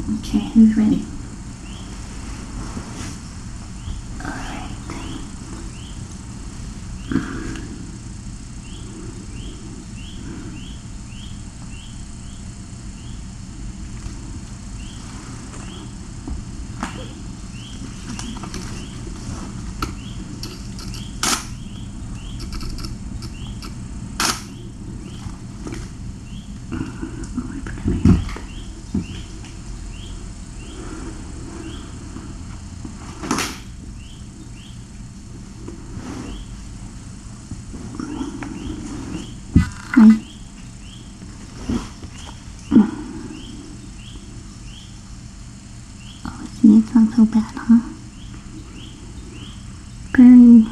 Okay, who's ready? Alright. See, it's not so bad, huh? Very.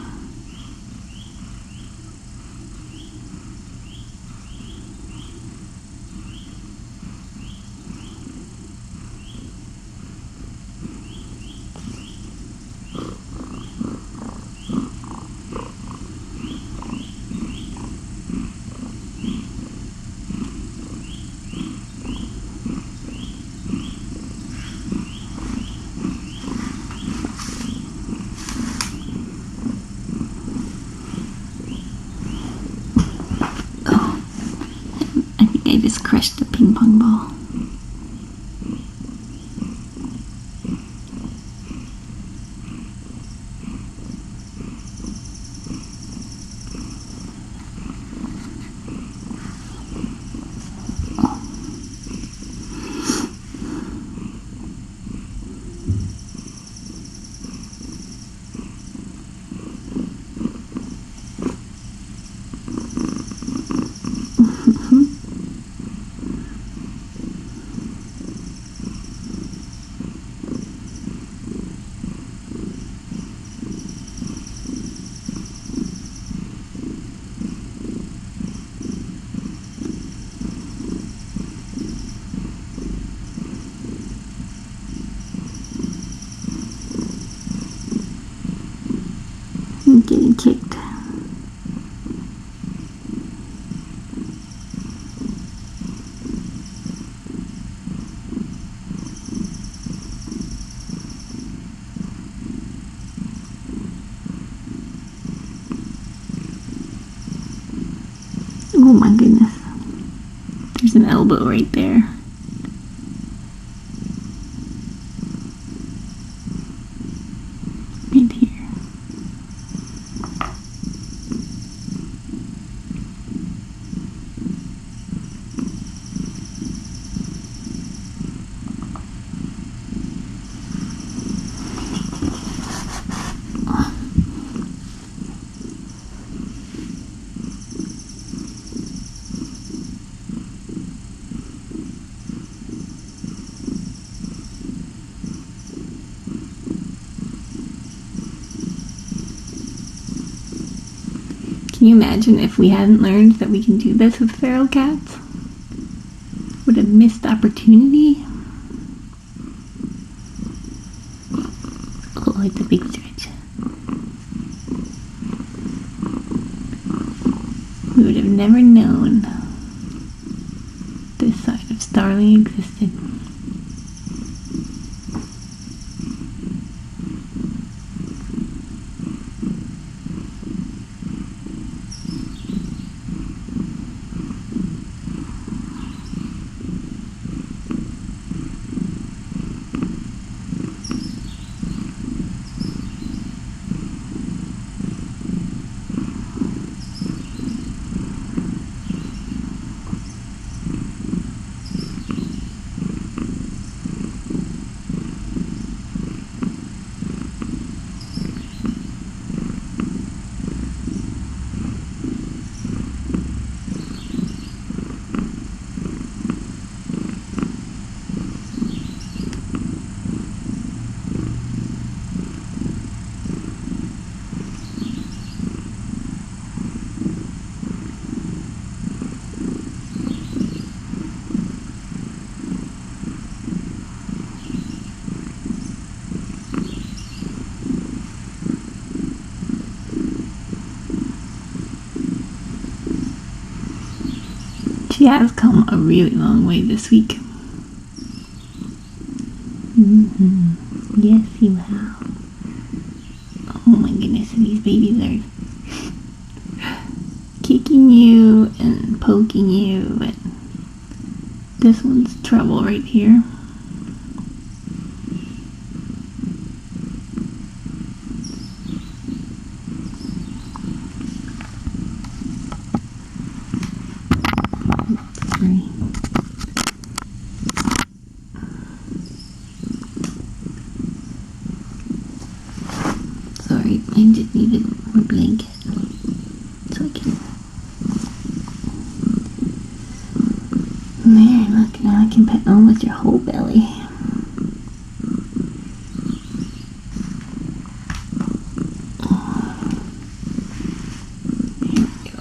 I just crushed the ping pong ball. I'm getting kicked. Oh my goodness. There's an elbow right there. Right here. Can you imagine if we hadn't learned that we can do this with feral cats? What a missed opportunity. Oh, it's a big stretch. We would have never known this side of Starling existed. She has come a really long way this week. Yes, you have. Oh my goodness, these babies are kicking you and poking you, and this one's trouble right here. Sorry, I just needed a blanket so I can. There, look, now I can pet almost your whole belly. There we go.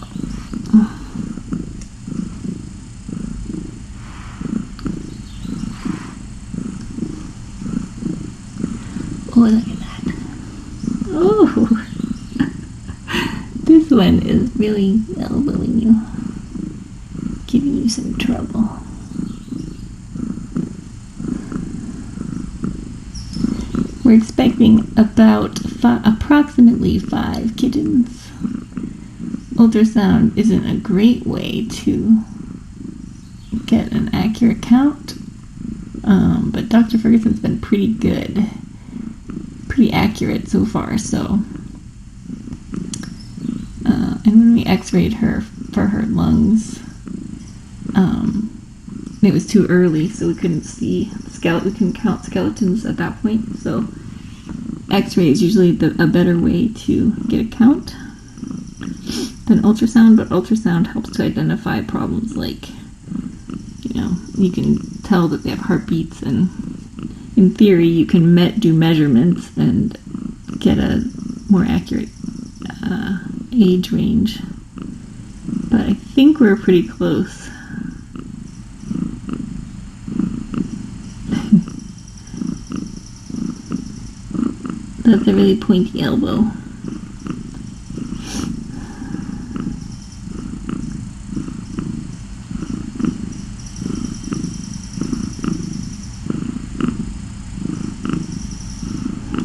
Oh, look at that. Oh, this one is really elbowing you, giving you some trouble. We're expecting about approximately 5 kittens. Ultrasound isn't a great way to get an accurate count, but Dr. Ferguson's been pretty good, pretty accurate so far. So, and when we x-rayed her for her lungs, it was too early, so we couldn't see we couldn't count skeletons at that point. So x-ray is usually a better way to get a count than ultrasound, but ultrasound helps to identify problems like, you can tell that they have heartbeats, and in theory you can do measurements and get a more accurate age range. But I think we're pretty close. That's a really pointy elbow.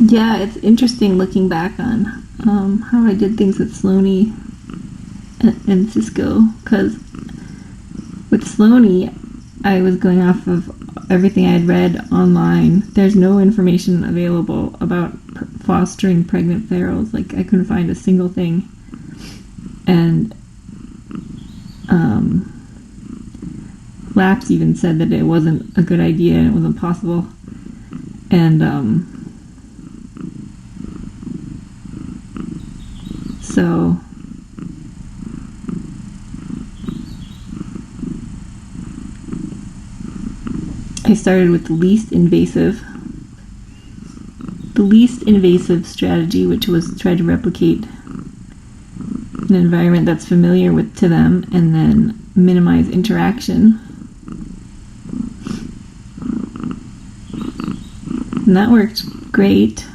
Yeah, it's interesting looking back on how I did things with Sloane and Cisco, because with Sloane, I was going off of everything I had read online. There's no information available about fostering pregnant ferals. Like, I couldn't find a single thing. And Laps even said that it wasn't a good idea and it wasn't possible. And so I started with the least invasive strategy, which was try to replicate an environment that's familiar to them, and then minimize interaction. And that worked great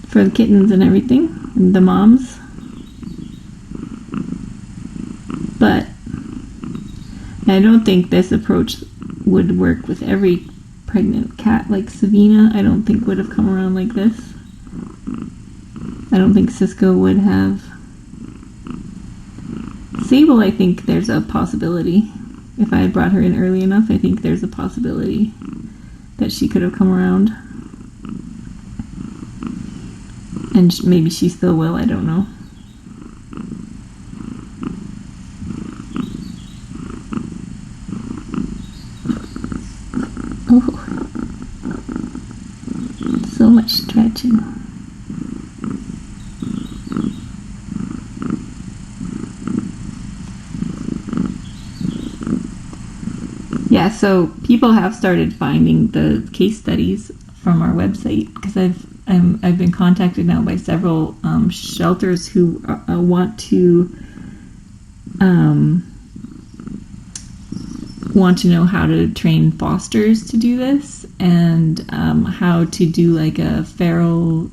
for the kittens and everything, and the moms. But I don't think this approach would work with every pregnant cat. Like Savina, I don't think would have come around like this. I don't think Cisco would have. Sable, I think there's a possibility. If I had brought her in early enough, I think there's a possibility that she could have come around. And maybe she still will, I don't know. Oh, so much stretching. Yeah, so people have started finding the case studies from our website, because I've been contacted now by several shelters who want to know how to train fosters to do this, and how to do like a feral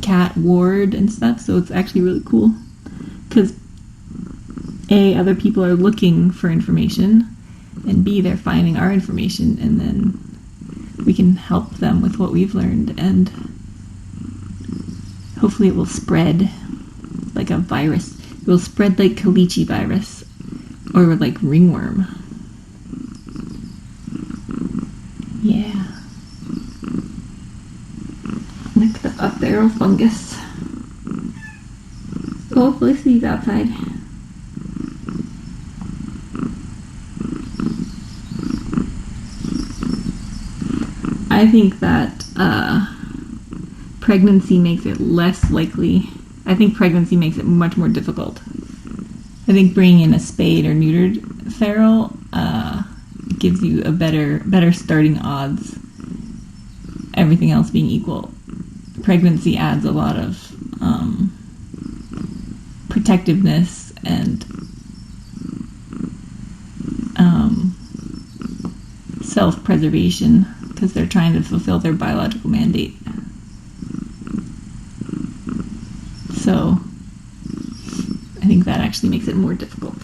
cat ward and stuff. So it's actually really cool, because A, other people are looking for information, and B, they're finding our information and then we can help them with what we've learned, and hopefully it will spread like a virus. It will spread like caliche virus or like ringworm. Yeah. Next up, feral fungus. Oh, Felicity's outside. I think that pregnancy makes it less likely. I think pregnancy makes it much more difficult. I think bringing in a spayed or neutered feral gives you a better starting odds, everything else being equal. Pregnancy adds a lot of protectiveness and self-preservation because they're trying to fulfill their biological mandate. So I think that actually makes it more difficult.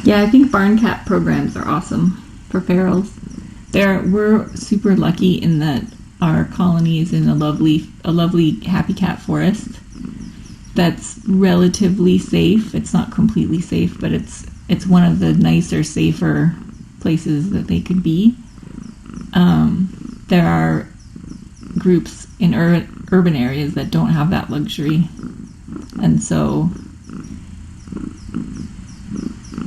Yeah, I think barn cat programs are awesome for ferals. We're super lucky in that our colony is in a lovely happy cat forest that's relatively safe. It's not completely safe, but it's one of the nicer, safer places that they could be. There are groups in urban areas that don't have that luxury, and so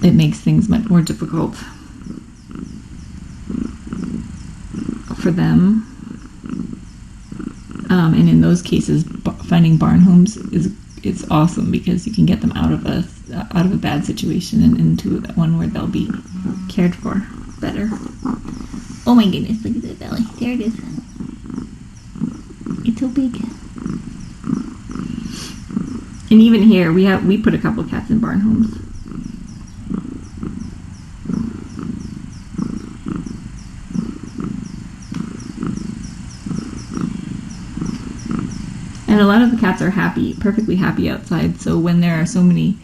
it makes things much more difficult for them. And in those cases, finding barn homes is awesome because you can get them out of a bad situation and into one where they'll be cared for better. Oh my goodness, look at that belly. There it is. It's so big. And even here, we put a couple cats in barn homes. And a lot of the cats are perfectly happy outside. So when there are so many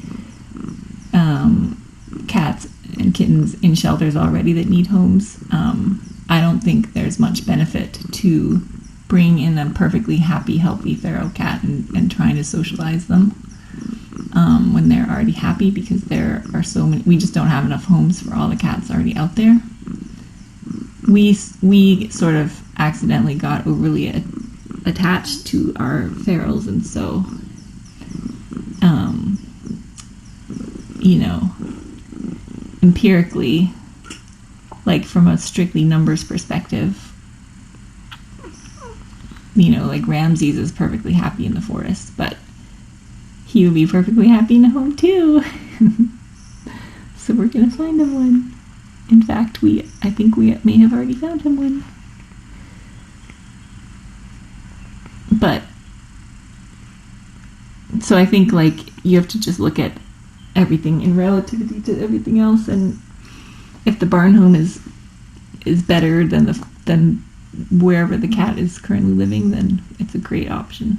cats and kittens in shelters already that need homes, I don't think there's much benefit to bring in a perfectly happy, healthy feral cat and trying to socialize them when they're already happy, because there are so many. We just don't have enough homes for all the cats already out there. We sort of accidentally got overly attached to our ferals, and so empirically, like from a strictly numbers perspective, like Ramses is perfectly happy in the forest, but he would be perfectly happy in a home too. So we're gonna find him one. In fact, I think we may have already found him one. But so I think you have to just look at everything in relativity to everything else, and if the barn home is better than wherever the cat is currently living, then it's a great option.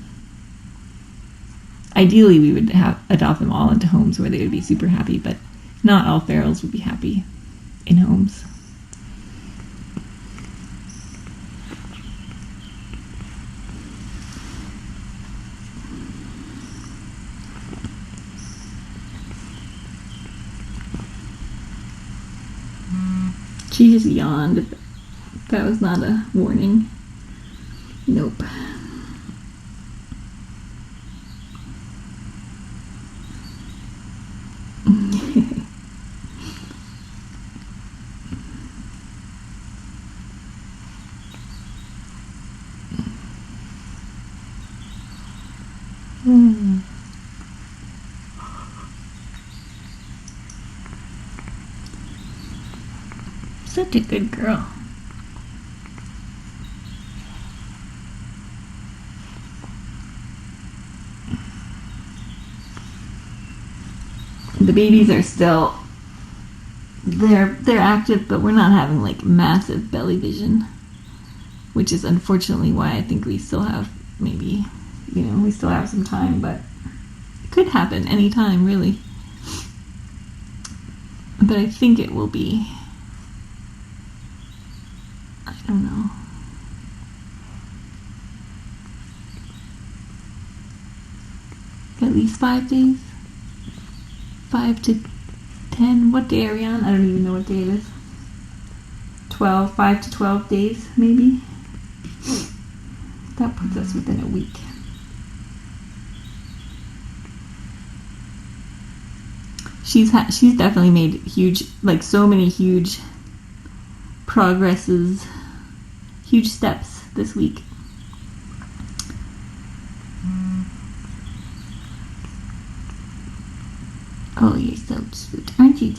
Ideally, we would adopt them all into homes where they would be super happy, but not all ferals would be happy in homes. She just yawned. That was not a warning. Nope. Such a good girl. The babies are still, they're active, but we're not having like massive belly vision, which is unfortunately why I think we still have maybe, we still have some time, but it could happen anytime really. But I think it will be, I don't know. At least 5 days. 5 to 10. What day are we on? I don't even know what day it is. 12. 5 to 12 days, maybe. That puts us within a week. She's definitely made huge, like so many huge progresses, huge steps this week. Oh, you're so cute, aren't you?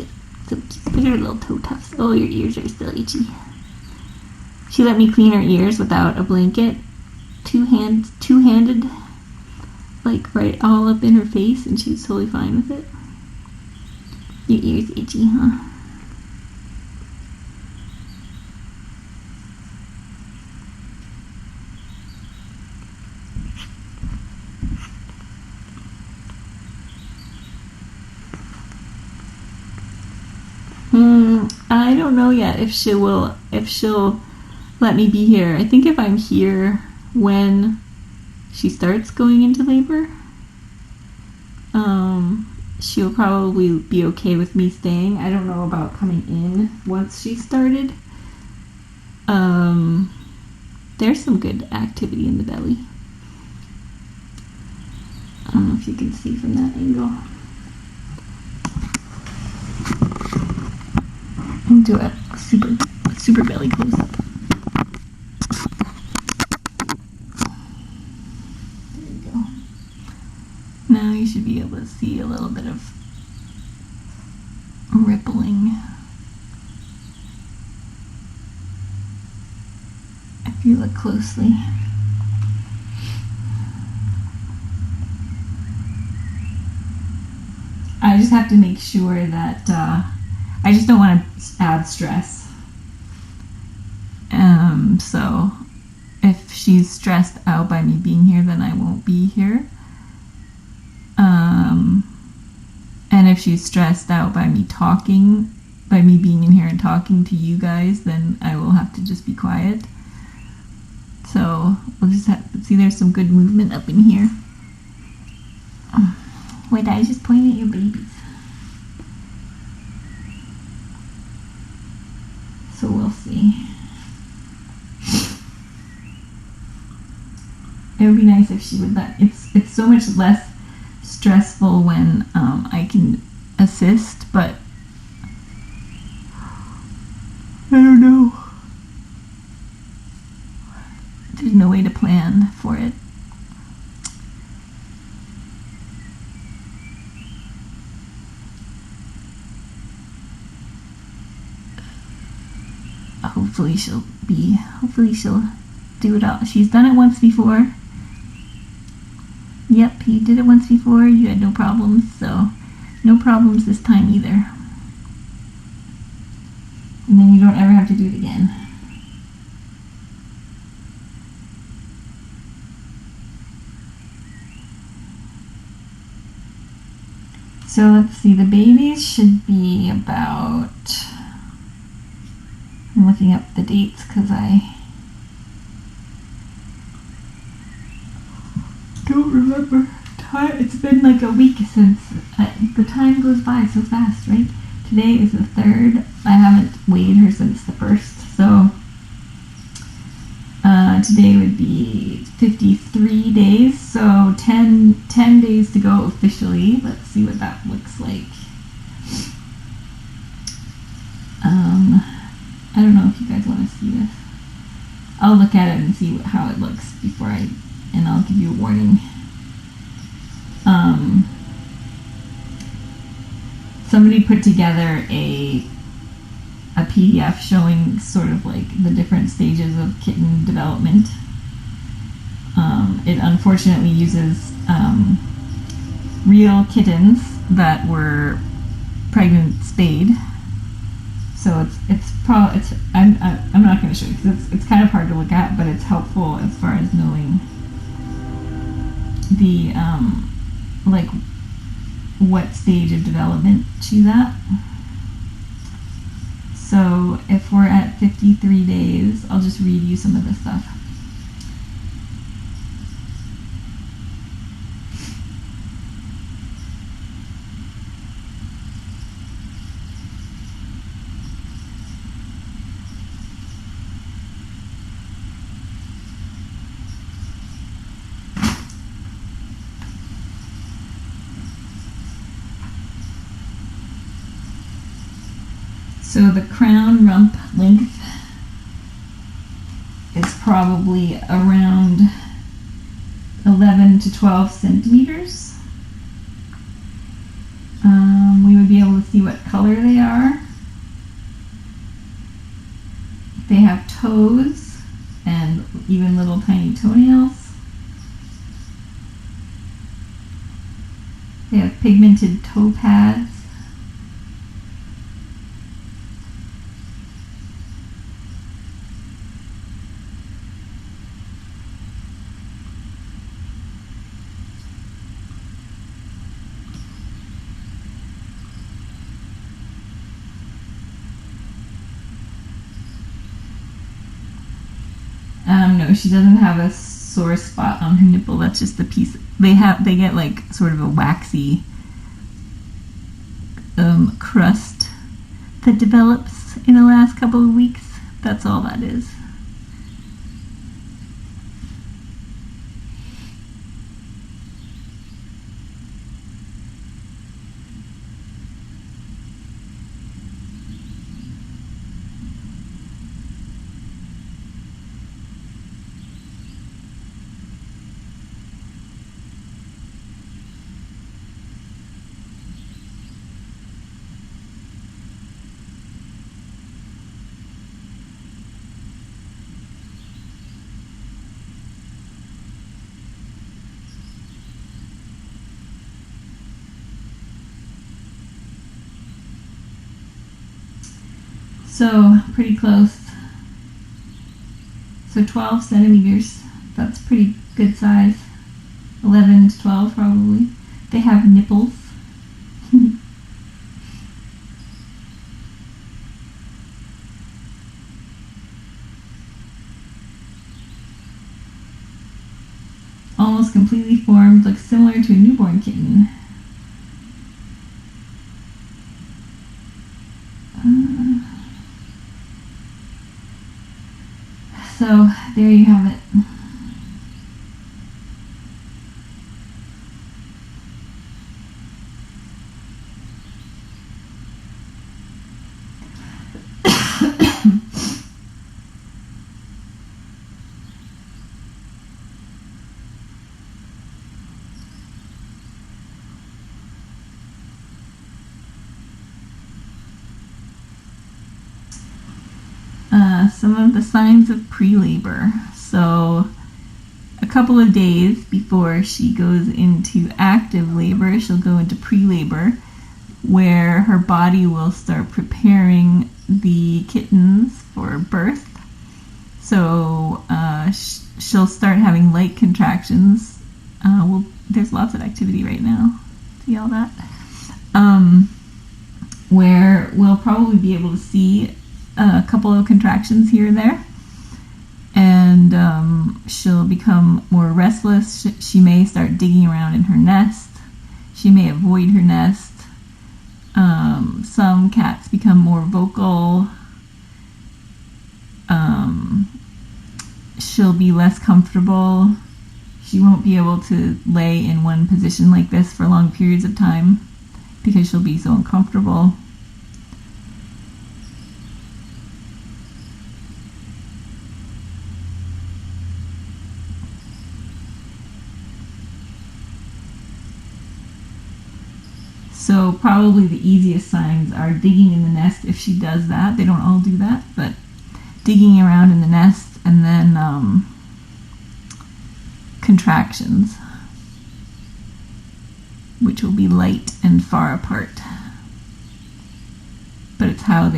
So cute. Look at her little toe tufts. Oh, your ears are still itchy. She let me clean her ears without a blanket, two-handed, like right all up in her face, and she was totally fine with it. Your ears itchy, huh? I don't know yet if she'll let me be here. I think if I'm here when she starts going into labor, she'll probably be okay with me staying. I don't know about coming in once she started. There's some good activity in the belly. I don't know if you can see from that angle. I'll do a super belly close up. There you go. Now you should be able to see a little bit of rippling. If you look closely. I just have to make sure that I just don't want to add stress. So if she's stressed out by me being here, then I won't be here. And if she's stressed out by me being in here and talking to you guys, then I will have to just be quiet. So we'll just have to see there's some good movement up in here. Wait, I was just pointing at your babies. So we'll see. It would be nice if she would let. It's so much less stressful when I can assist, but I don't know. There's no way to plan for it. Hopefully she'll do it all. She's done it once before. Yep, you did it once before. You had no problems, so no problems this time either. And then you don't ever have to do it again. So let's see, the babies should be about, I'm looking up the dates because I don't remember. It's been like a week since, the time goes by so fast, right? Today is the 3rd. I haven't weighed her since the 1st, so today would be 53 days, so 10 days to go officially. Let's see what that looks like. I don't know if you guys want to see this. I'll look at it and see how it looks and I'll give you a warning. somebody put together a PDF showing sort of like the different stages of kitten development. It unfortunately uses real kittens that were pregnant spayed. So I'm not going to show you because it's kind of hard to look at, but it's helpful as far as knowing the like what stage of development she's at. So if we're at 53 days, I'll just read you some of this stuff. So the crown rump length is probably around 11 to 12 centimeters. We would be able to see what color they are. They have toes and even little tiny toenails. They have pigmented toe pads. No, she doesn't have a sore spot on her nipple. That's just the piece. They get like sort of a waxy crust that develops in the last couple of weeks. That's all that is. So pretty close. So 12 centimeters, that's pretty good size. 11 to 12 probably. They have nipples. Almost completely formed, looks similar to a newborn kitten. So there you have it. Some of the signs of pre-labor. So a couple of days before she goes into active labor, she'll go into pre-labor, where her body will start preparing the kittens for birth. So she'll start having light contractions. There's lots of activity right now. See all that? Where we'll probably be able to see a couple of contractions here and there, and she'll become more restless. She may start digging around in her nest. She may avoid her nest. Some cats become more vocal. She'll be less comfortable. She won't be able to lay in one position like this for long periods of time because she'll be so uncomfortable. So probably the easiest signs are digging in the nest if she does that. They don't all do that, but digging around in the nest, and then contractions, which will be light and far apart. But it's how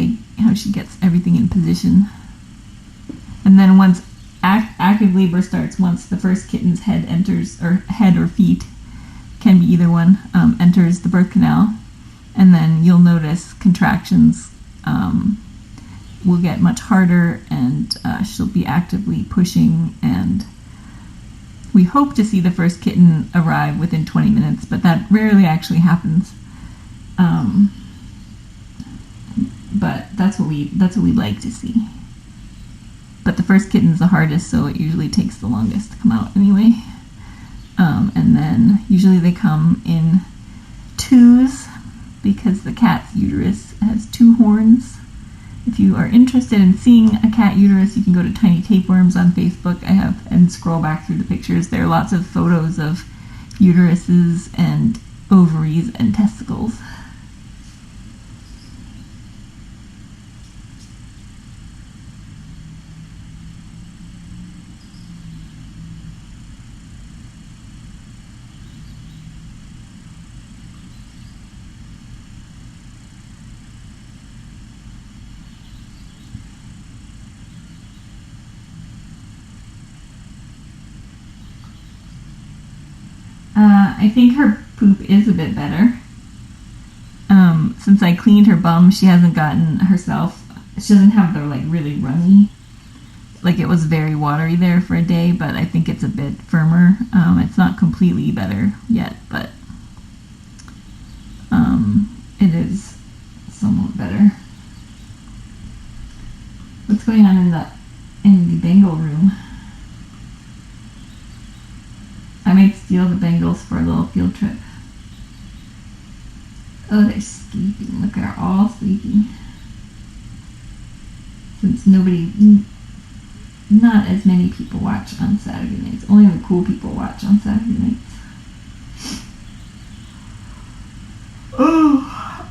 she gets everything in position. And then once active labor starts, once the first kitten's head enters, or head or feet, can be either one, enters the birth canal, and then you'll notice contractions will get much harder, and she'll be actively pushing, and we hope to see the first kitten arrive within 20 minutes, but that rarely actually happens. But that's what we like to see. But the first kitten's the hardest, so it usually takes the longest to come out anyway. And then usually they come in twos, because the cat's uterus has 2 horns. If you are interested in seeing a cat uterus, you can go to Tiny Tapeworms on Facebook. And scroll back through the pictures. There are lots of photos of uteruses and ovaries and testicles. I think her poop is a bit better. Since I cleaned her bum, she hasn't gotten herself, she doesn't have the really runny, it was very watery there for a day, but I think it's a bit firmer. It's not completely better yet, but it is somewhat better. What's going on in the Bengal room? I might steal the Bengals for a little field trip. Oh, they're sleeping. Look, they're all sleeping. Since not as many people watch on Saturday nights. Only the cool people watch on Saturday nights. Oh,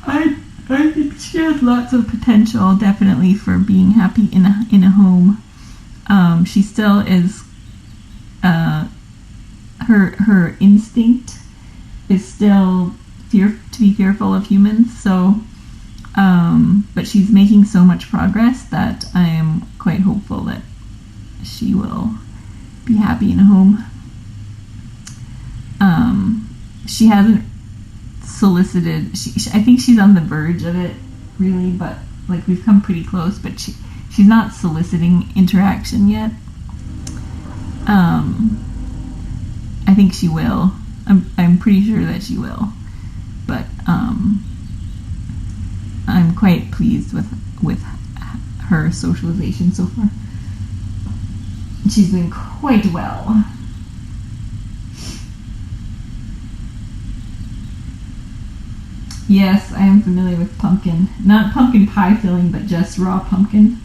I think she has lots of potential, definitely, for being happy in a home. She still is, her instinct is still to be fearful of humans, so but she's making so much progress that I am quite hopeful that she will be happy in a home. She hasn't solicited, I think she's on the verge of it, really, but we've come pretty close, but she's not soliciting interaction yet. I think she will. I'm pretty sure that she will, but I'm quite pleased with her socialization so far. She's doing quite well. Yes, I am familiar with pumpkin. Not pumpkin pie filling, but just raw pumpkin.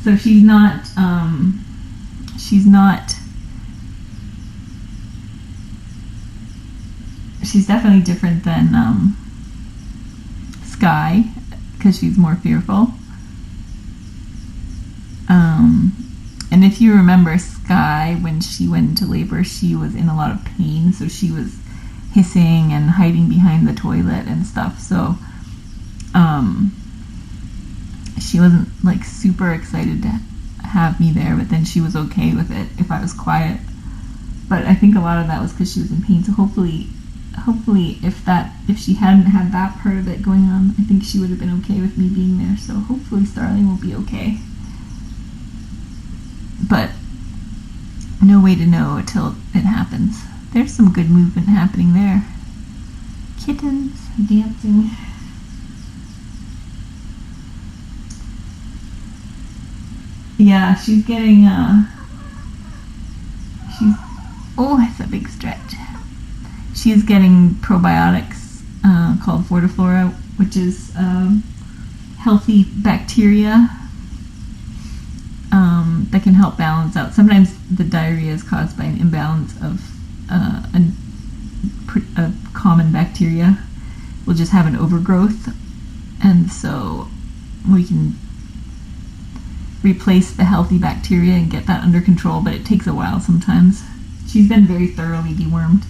So she's definitely different than Sky, because she's more fearful. And if you remember Sky, when she went into labor, she was in a lot of pain, so she was hissing and hiding behind the toilet and stuff. So she wasn't super excited to have me there, but then she was okay with it if I was quiet. But I think a lot of that was because she was in pain. So hopefully if she hadn't had that part of it going on, I think she would have been okay with me being there. So hopefully Starling will be okay. But no way to know until it happens. There's some good movement happening there. Kittens dancing. Yeah, she's getting, oh, that's a big stretch. She's getting probiotics called Fortiflora, which is healthy bacteria that can help balance out. Sometimes the diarrhea is caused by an imbalance of a common bacteria. We'll just have an overgrowth, and so we can replace the healthy bacteria and get that under control, but it takes a while sometimes. She's been very thoroughly dewormed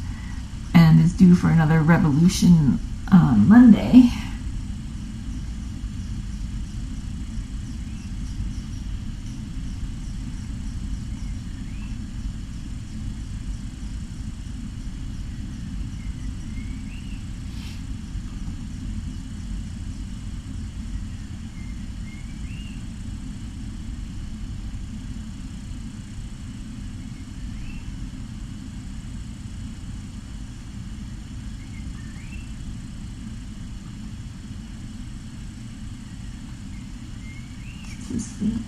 and is due for another revolution on Monday. She's so sleepy.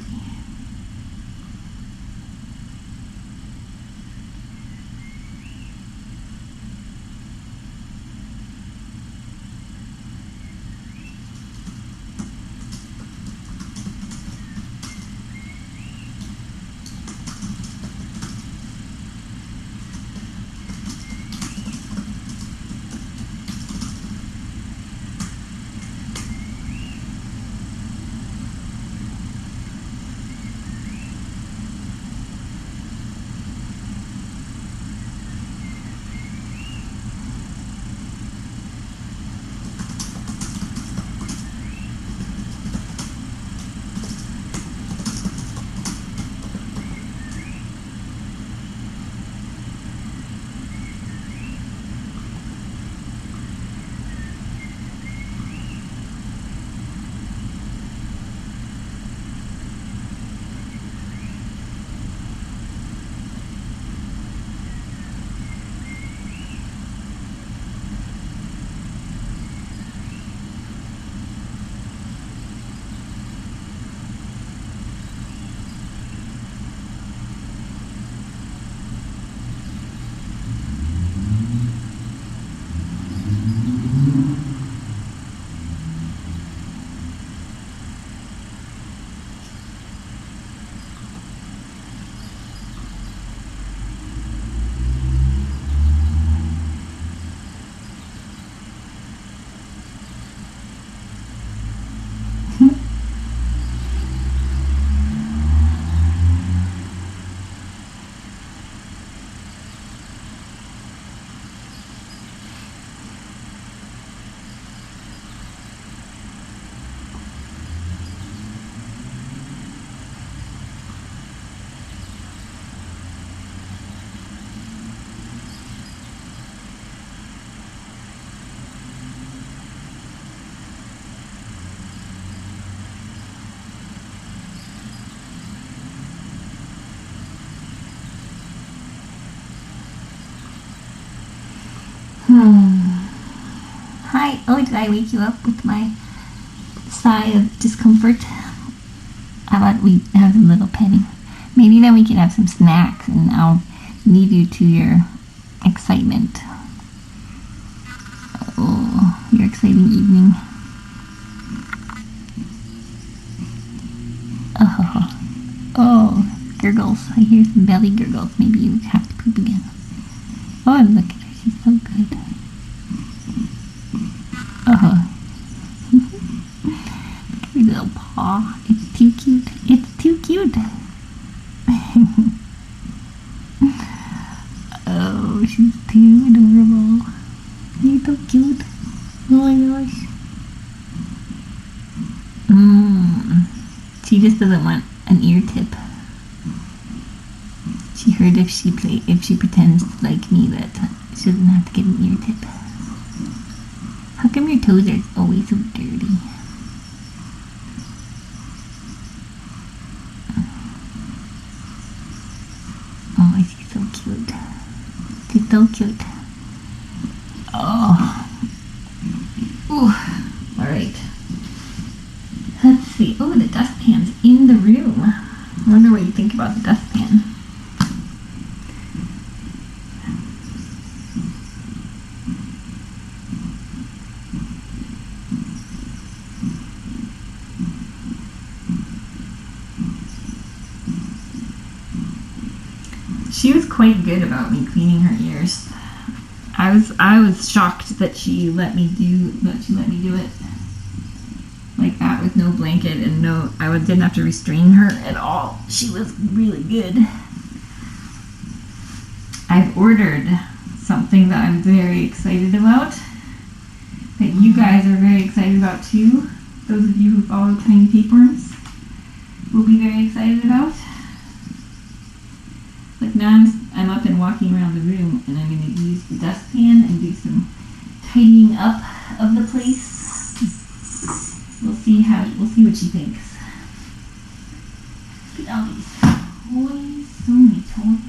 Hi. Oh, did I wake you up with my sigh of discomfort? How about we have some little petting? Maybe then we can have some snacks and I'll leave you to your excitement. Oh, your exciting evening. Oh, gurgles. I hear some belly gurgles. Maybe you have to poop again. Oh, and look at her. She's so good. Oh. Look at her little paw. It's too cute. It's too cute. Oh, she's too adorable. You're so cute. Oh my gosh. She just doesn't want an ear tip. She heard if she pretends to like me that she doesn't have to get an ear tip. How come your toes are always so dirty? Oh, she's so cute. She's so cute. Oh. Ooh. Alright. Let's see. Oh, the dustpan's in the room. I wonder what you think about the dustpan. She was quite good about me cleaning her ears. I was shocked that she let me do it like that with no blanket and didn't have to restrain her at all. She was really good. I've ordered something that I'm very excited about, that you guys are very excited about too. Those of you who follow Tiny Tapeworms will be very excited about. Like now I'm up and walking around the room, and I'm going to use the dustpan and do some tidying up of the place. We'll see what she thinks. Look at all these toys, so many toys.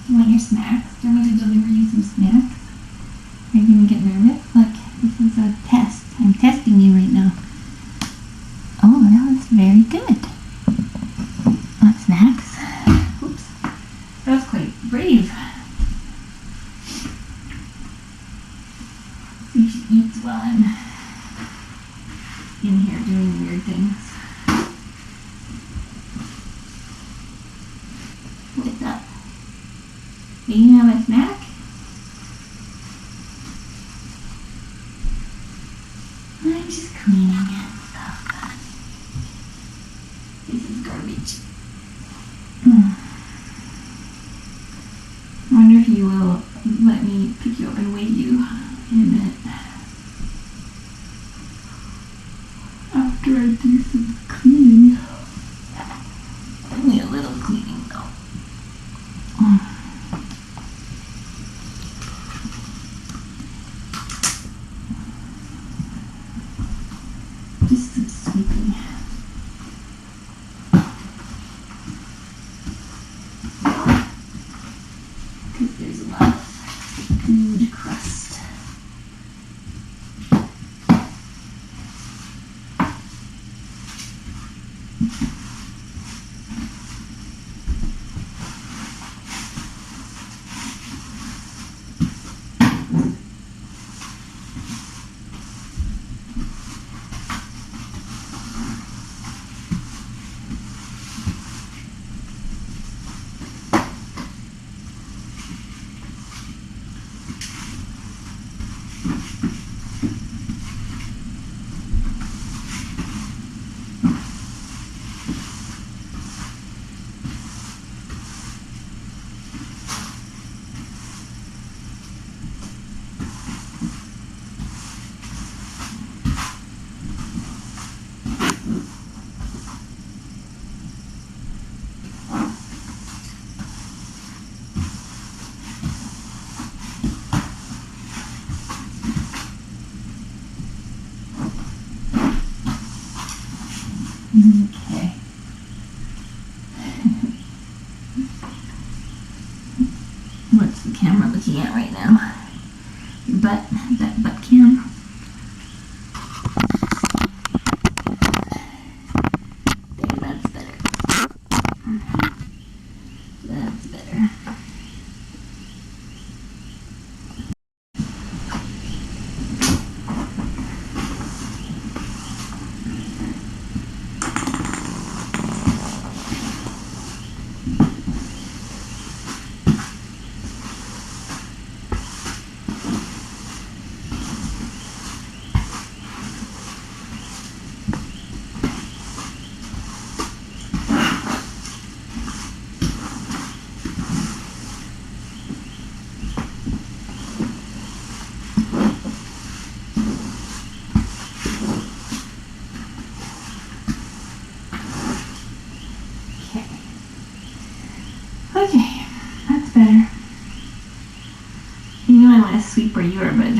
You want your snacks? Do you want me to deliver you some snacks? Are you going to get nervous? Look, this is a test. I'm testing you right now. Oh, that was very good. Want snacks? Oops. That was quite brave. See if she eats while I'm in here doing weird things. What's up? Do you have a snack? I'm just cleaning and stuff. This is garbage. I wonder if you will let me pick you up and weigh you in a minute. After I do some cleaning. Only a little cleaning though. Just some sweeping. Because there's a lot of food crust. Okay. What's the camera looking at right now? Your butt? That butt cam? There, that's better. That's better. Okay, that's better. You know I want to sweep where you are, but I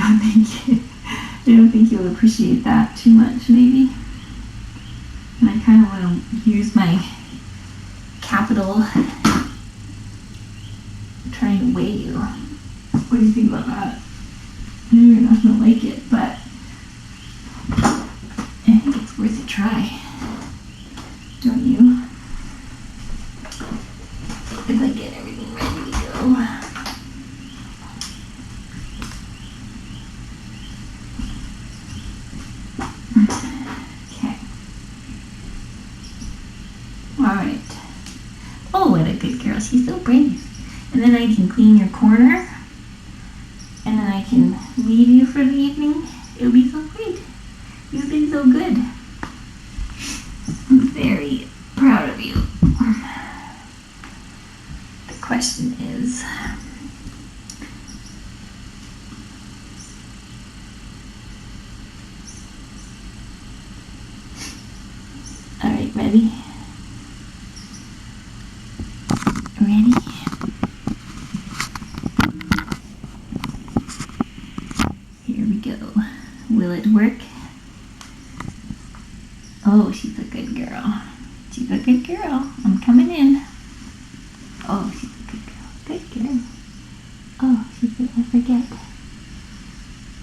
don't think you'll appreciate that too much, maybe. And I kind of want to use my capital trying to weigh you. What do you think about that? I know you're not going to like it, but I think it's worth a try. don't you? If I get everything ready to go. Okay. Alright. Oh, what a good girl. She's so brave. And then I can clean your corner. And then I can leave you for the evening. It'll be so great. You've been so good. I'm very proud of you. The question is, all right, ready? Ready? Here we go. Will it work? Oh, she's a good girl. She's a good girl. I'm coming in. Oh, she's a good girl. Good girl. Oh, she's a, I forget.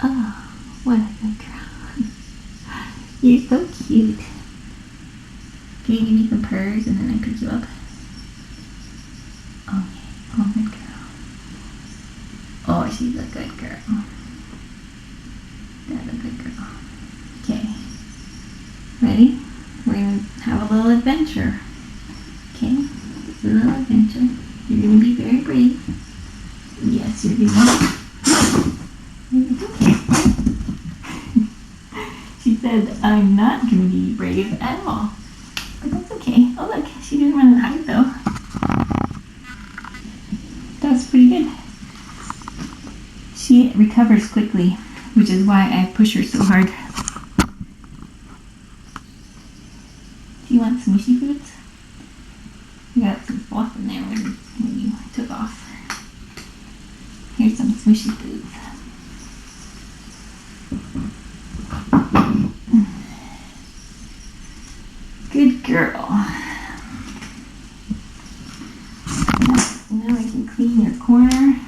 Oh, what a good girl. You're so cute. Can you give me some purrs and then I pick you up? Okay. Oh, good girl. Oh, she's a good girl. That's a good girl. Okay. Ready? We're going to have a little adventure. Okay? It's a little adventure. You're going to be very brave. Yes, you're going to. She said, I'm not going to be brave at all. But that's okay. Oh, look. She didn't run and hide, though. That's pretty good. She recovers quickly, which is why I push her so hard. Do you want smushy foods? You got some fluff in there when you took off. Here's some smushy foods. Good girl. Now I can clean your corner.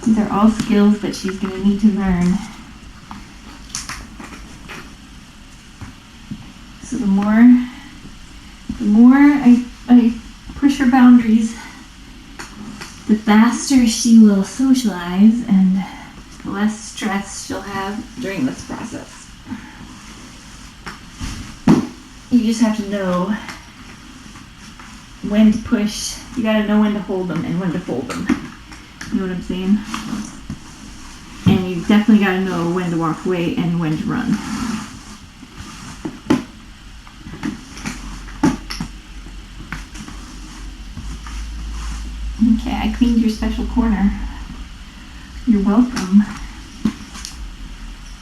These are all skills that she's going to need to learn. So the more I push her boundaries, the faster she will socialize and the less stress she'll have during this process. You just have to know when to push. You got to know when to hold them and when to fold them. You know what I'm saying? And you definitely got to know when to walk away and when to run. Okay, I cleaned your special corner. You're welcome.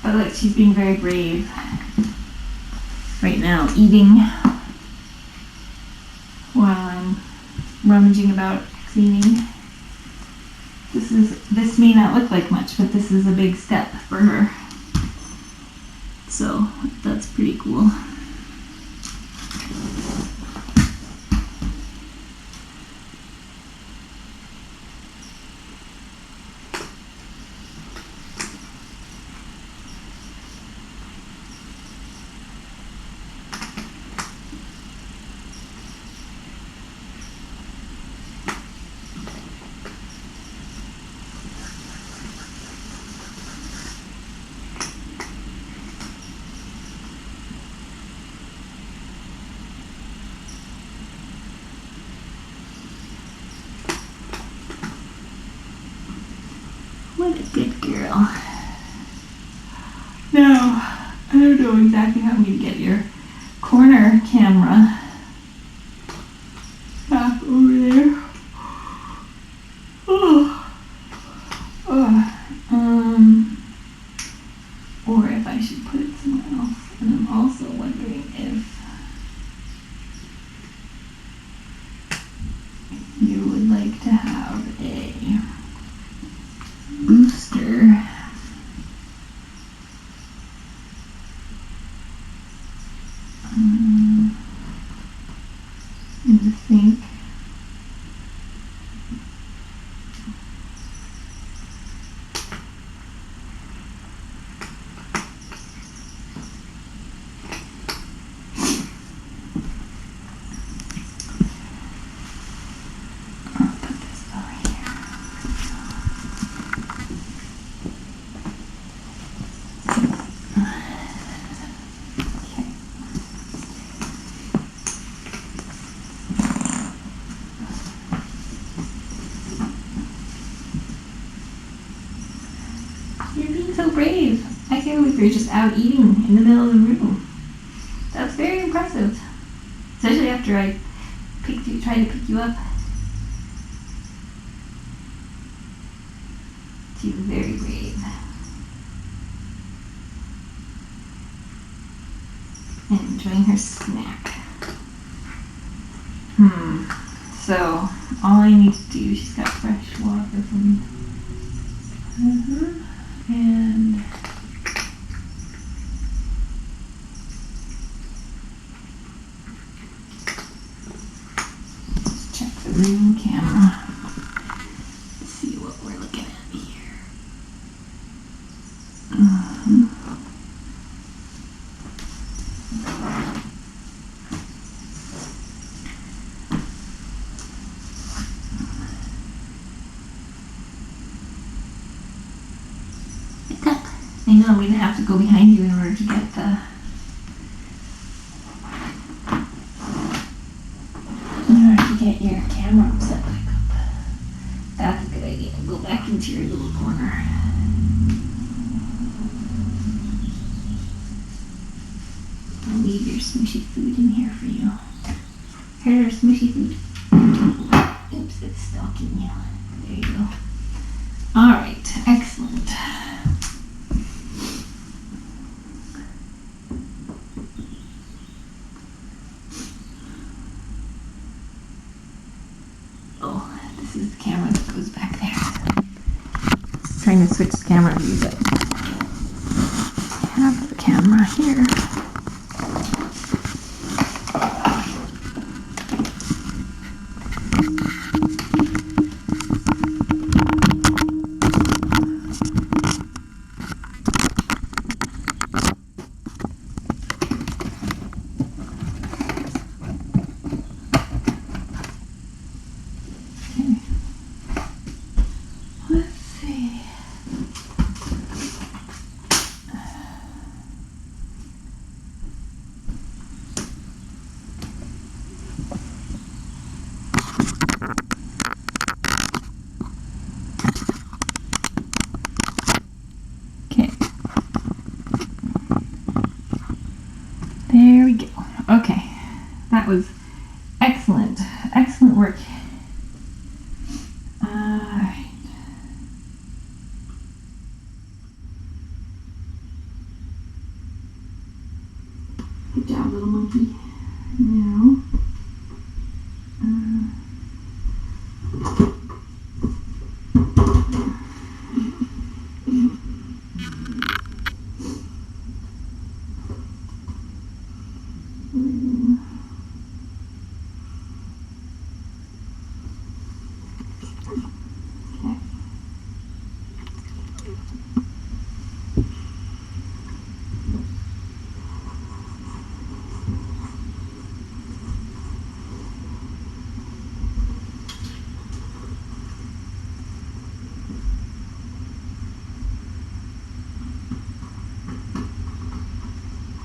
But look, she's being very brave right now, eating while I'm rummaging about cleaning. This may not look like much, but this is a big step for her. So that's pretty cool. What a good girl. Now, I don't know exactly how I'm going to get your corner camera back over there. Or if I should put it somewhere else. And I'm also wondering if you would like to have a booster. thing. You're being so brave. I can't believe you're just out eating in the middle of the room. That's very impressive. Especially after I tried to pick you up. She was very brave. And enjoying her snack. So, all I need to do, she's got fresh water for me. And let's check the room camera. Let's see what we're looking at here. I know we didn't have to go behind you in order to get the your camera set back up. That's a good idea. Go back into your little corner. I'll leave your smushy food in here for you. Here's smushy food. Oops, it's stalking you. There you go. Alright, excellent. This is the camera that goes back there. Trying to switch the camera view, but I have the camera here. There we go. Okay, that was excellent. Excellent work. Alright. Good job, little monkey. Now,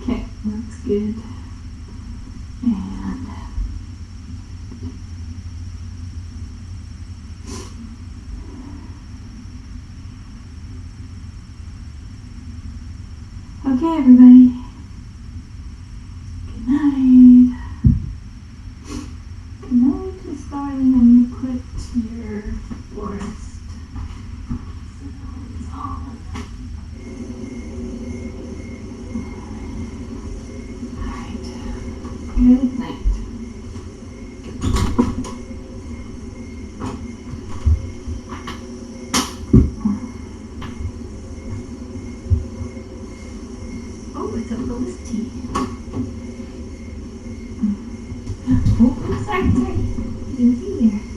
okay, that's good. And okay, everybody. Good night. Good night to Starling, and you put your forest sounds on. Alright. Good night. Oh, it's a roasty. Oh, sorry. Sorry. Didn't see you there.